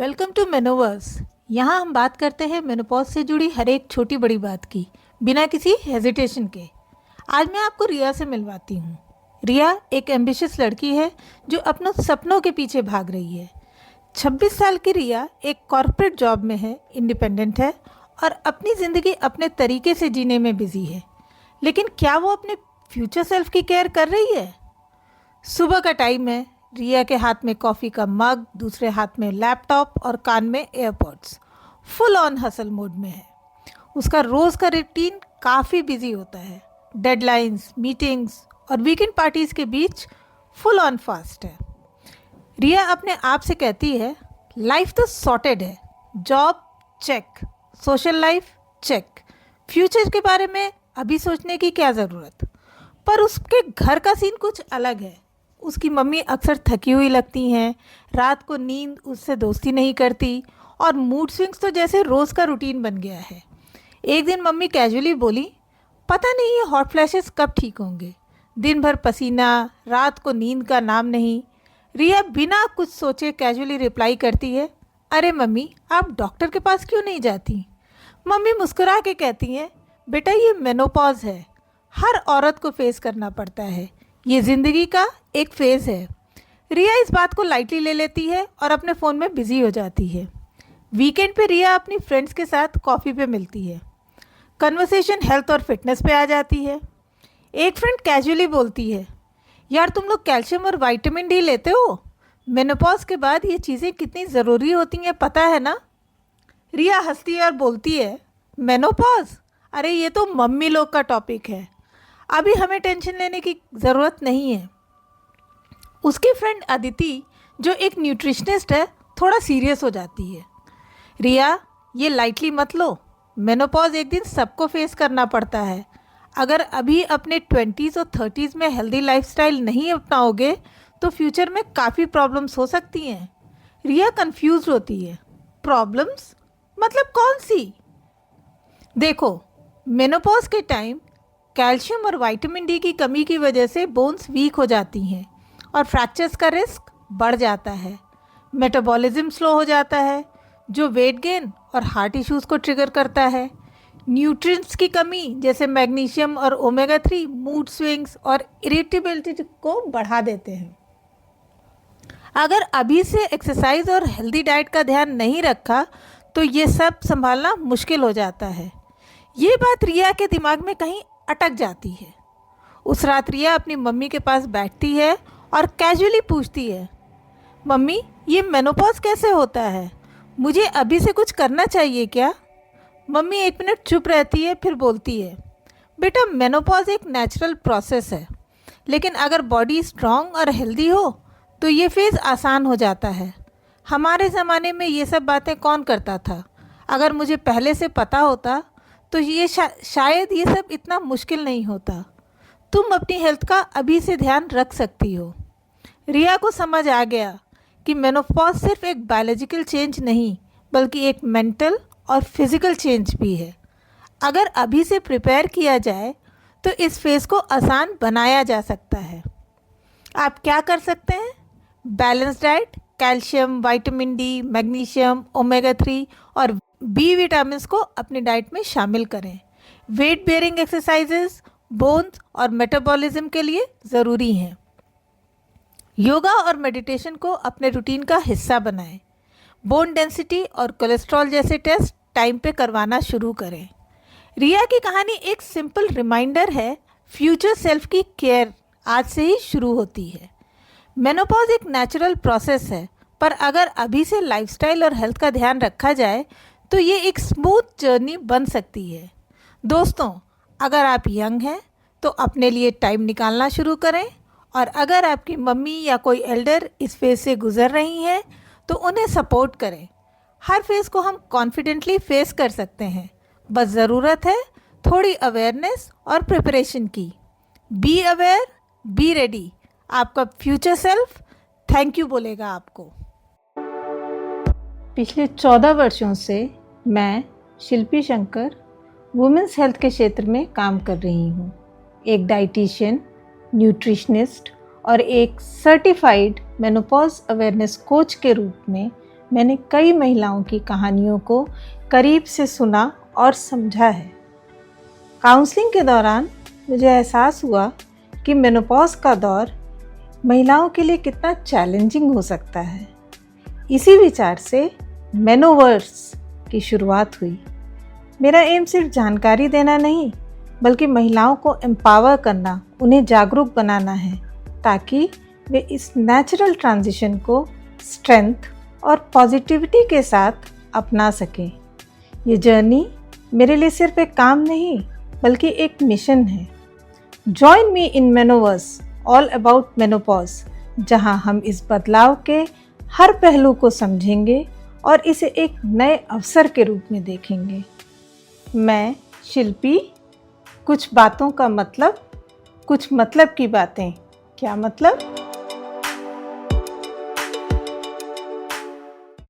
Welcome to मेनोवर्स। यहाँ हम बात करते हैं मेनोपॉज से जुड़ी हर एक छोटी बड़ी बात की, बिना किसी हेजिटेशन के। आज मैं आपको रिया से मिलवाती हूँ। रिया एक एम्बिशियस लड़की है जो अपनों सपनों के पीछे भाग रही है। 26 साल की रिया एक कॉर्पोरेट जॉब में है, इंडिपेंडेंट है और अपनी ज़िंदगी अपने तरीके से जीने में बिजी है। लेकिन क्या वो अपने फ्यूचर सेल्फ की केयर कर रही है? सुबह का टाइम है। रिया के हाथ में कॉफ़ी का मग, दूसरे हाथ में लैपटॉप और कान में AirPods. Full on hustle mode में है। उसका रोज़ का रूटीन काफ़ी बिजी होता है। डेडलाइंस, मीटिंग्स और वीकेंड पार्टीज़ के बीच फुल ऑन फास्ट है। रिया अपने आप से कहती है, लाइफ तो सॉर्टेड है। Job check, social life check, future के बारे में अभी सोचने की क्या ज़रूरत। पर उसके घर का सीन कुछ अलग है। उसकी मम्मी अक्सर थकी हुई लगती हैं, रात को नींद उससे दोस्ती नहीं करती और मूड स्विंग्स तो जैसे रोज़ का रूटीन बन गया है। एक दिन मम्मी कैजुअली बोली, पता नहीं ये हॉट फ्लैशेस कब ठीक होंगे। दिन भर पसीना, रात को नींद का नाम नहीं। रिया बिना कुछ सोचे कैजुअली रिप्लाई करती है, अरे मम्मी आप डॉक्टर के पास क्यों नहीं जाती? मम्मी मुस्कुरा के कहती हैं, बेटा ये मेनोपॉज है, हर औरत को फेस करना पड़ता है, ये ज़िंदगी का एक फेज़ है। रिया इस बात को लाइटली ले लेती है और अपने फ़ोन में बिज़ी हो जाती है। वीकेंड पे रिया अपनी फ्रेंड्स के साथ कॉफ़ी पे मिलती है। कन्वर्सेशन हेल्थ और फिटनेस पे आ जाती है। एक फ्रेंड कैजुअली बोलती है, यार तुम लोग कैल्शियम और विटामिन डी लेते हो? मेनोपॉज के बाद ये चीज़ें कितनी ज़रूरी होती हैं पता है ना? रिया हंसती है और बोलती है, मेनोपॉज? अरे ये तो मम्मी लोग का टॉपिक है, अभी हमें टेंशन लेने की ज़रूरत नहीं है। उसकी फ्रेंड अदिति, जो एक न्यूट्रिशनिस्ट है, थोड़ा सीरियस हो जाती है। रिया ये लाइटली मत लो, मेनोपॉज एक दिन सबको फेस करना पड़ता है। अगर अभी अपने 20s और 30s में हेल्दी लाइफस्टाइल नहीं अपनाओगे तो फ्यूचर में काफ़ी प्रॉब्लम्स हो सकती हैं। रिया कंफ्यूज होती है, प्रॉब्लम्स मतलब कौन सी? देखो, मेनोपॉज के टाइम कैल्शियम और विटामिन डी की कमी की वजह से बोन्स वीक हो जाती हैं और फ्रैक्चर्स का रिस्क बढ़ जाता है। मेटाबॉलिज्म स्लो हो जाता है, जो वेट गेन और हार्ट इश्यूज़ को ट्रिगर करता है। न्यूट्रिएंट्स की कमी जैसे मैग्नीशियम और ओमेगा 3 मूड स्विंग्स और इरिटेबिलिटी को बढ़ा देते हैं। अगर अभी से एक्सरसाइज और हेल्दी डाइट का ध्यान नहीं रखा तो ये सब संभालना मुश्किल हो जाता है। ये बात रिया के दिमाग में कहीं अटक जाती है। उस रात रिया अपनी मम्मी के पास बैठती है और कैजुअली पूछती है, मम्मी ये मेनोपॉज कैसे होता है? मुझे अभी से कुछ करना चाहिए क्या? मम्मी एक मिनट चुप रहती है, फिर बोलती है, बेटा मेनोपॉज एक नेचुरल प्रोसेस है, लेकिन अगर बॉडी स्ट्रांग और हेल्दी हो तो ये फेज़ आसान हो जाता है। हमारे ज़माने में ये सब बातें कौन करता था? अगर मुझे पहले से पता होता तो ये शायद ये सब इतना मुश्किल नहीं होता। तुम अपनी हेल्थ का अभी से ध्यान रख सकती हो। रिया को समझ आ गया कि मेनोपॉज सिर्फ एक बायोलॉजिकल चेंज नहीं, बल्कि एक मेंटल और फिज़िकल चेंज भी है। अगर अभी से प्रिपेयर किया जाए तो इस फेज़ को आसान बनाया जा सकता है। आप क्या कर सकते हैं? Balance diet, calcium, vitamin D, magnesium, omega 3 और बी विटामिन को अपनी डाइट में शामिल करें। वेट बेयरिंग एक्सरसाइजेस बोन्स और मेटाबॉलिज्म के लिए ज़रूरी हैं। योगा और मेडिटेशन को अपने रूटीन का हिस्सा बनाएं। बोन डेंसिटी और कोलेस्ट्रॉल जैसे टेस्ट टाइम पे करवाना शुरू करें। रिया की कहानी एक सिंपल रिमाइंडर है, फ्यूचर सेल्फ की केयर आज से ही शुरू होती है। मेनोपॉज एक नेचुरल प्रोसेस है, पर अगर अभी से लाइफस्टाइल और हेल्थ का ध्यान रखा जाए तो ये एक स्मूथ जर्नी बन सकती है। दोस्तों, अगर आप यंग हैं तो अपने लिए टाइम निकालना शुरू करें, और अगर आपकी मम्मी या कोई एल्डर इस फेज़ से गुजर रही हैं तो उन्हें सपोर्ट करें। हर फेज़ को हम कॉन्फिडेंटली फेस कर सकते हैं, बस ज़रूरत है थोड़ी अवेयरनेस और प्रिपरेशन की। Be aware, be ready. आपका फ्यूचर सेल्फ थैंक यू बोलेगा आपको। पिछले 14 वर्षों से मैं शिल्पी शंकर वुमेंस हेल्थ के क्षेत्र में काम कर रही हूँ। एक डाइटिशियन, न्यूट्रिशनिस्ट और एक सर्टिफाइड मेनोपॉज अवेयरनेस कोच के रूप में मैंने कई महिलाओं की कहानियों को करीब से सुना और समझा है। काउंसलिंग के दौरान मुझे एहसास हुआ कि मेनोपॉज का दौर महिलाओं के लिए कितना चैलेंजिंग हो सकता है। इसी विचार से मेनोवर्स की शुरुआत हुई। मेरा एम सिर्फ जानकारी देना नहीं, बल्कि महिलाओं को एम्पावर करना, उन्हें जागरूक बनाना है, ताकि वे इस नेचुरल ट्रांजिशन को स्ट्रेंथ और पॉजिटिविटी के साथ अपना सकें। ये जर्नी मेरे लिए सिर्फ एक काम नहीं, बल्कि एक मिशन है। Join me in Menoverse all about menopause, जहां हम इस बदलाव के हर पहलू को समझेंगे और इसे एक नए अवसर के रूप में देखेंगे। मैं शिल्पी, कुछ बातों का मतलब, कुछ मतलब की बातें। क्या मतलब?